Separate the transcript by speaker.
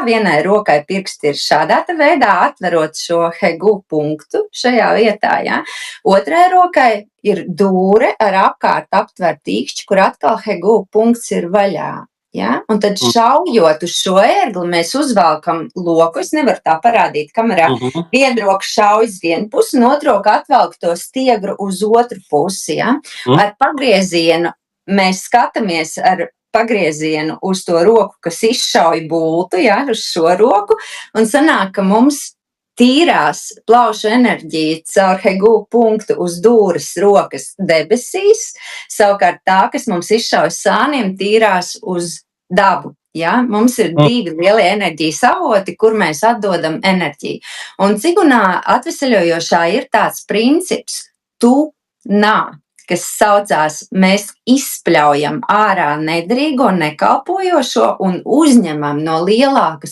Speaker 1: vienai rokai pirksti ir šādā te veidā atverot šo hegu punktu šajā vietā, ja. Otrai rokai ir dūre ar apkārt aptvertu īkšķi, kur atkal hegu punkts ir vaļā. Ja? Un tad šaujot uz šo ērgli, mēs uzvelkam loku. Es nevaru tā parādīt kamerā. Vienu roku šauj uz vienu pusi, un otru roku atvelk to stiegru uz otru pusi. Ja? Ar pagriezienu mēs skatāmies ar pagriezienu uz to roku, kas izšauj bultu, ja? Uz šo roku, un sanāk, ka mums tīrās plaušu enerģija caur hegu punktu uz dūres rokas debesīs, savukārt tā, kas mums izšauj sāniem, tīrās uz dabu. Ja? Mums ir divi lielie enerģijas avoti, kur mēs atdodam enerģiju. Un cigunā atveseļojošā ir tāds princips tu nā, kas saucās, mēs izspļaujam ārā nederīgo, nekalpojošo un uzņemam no lielākas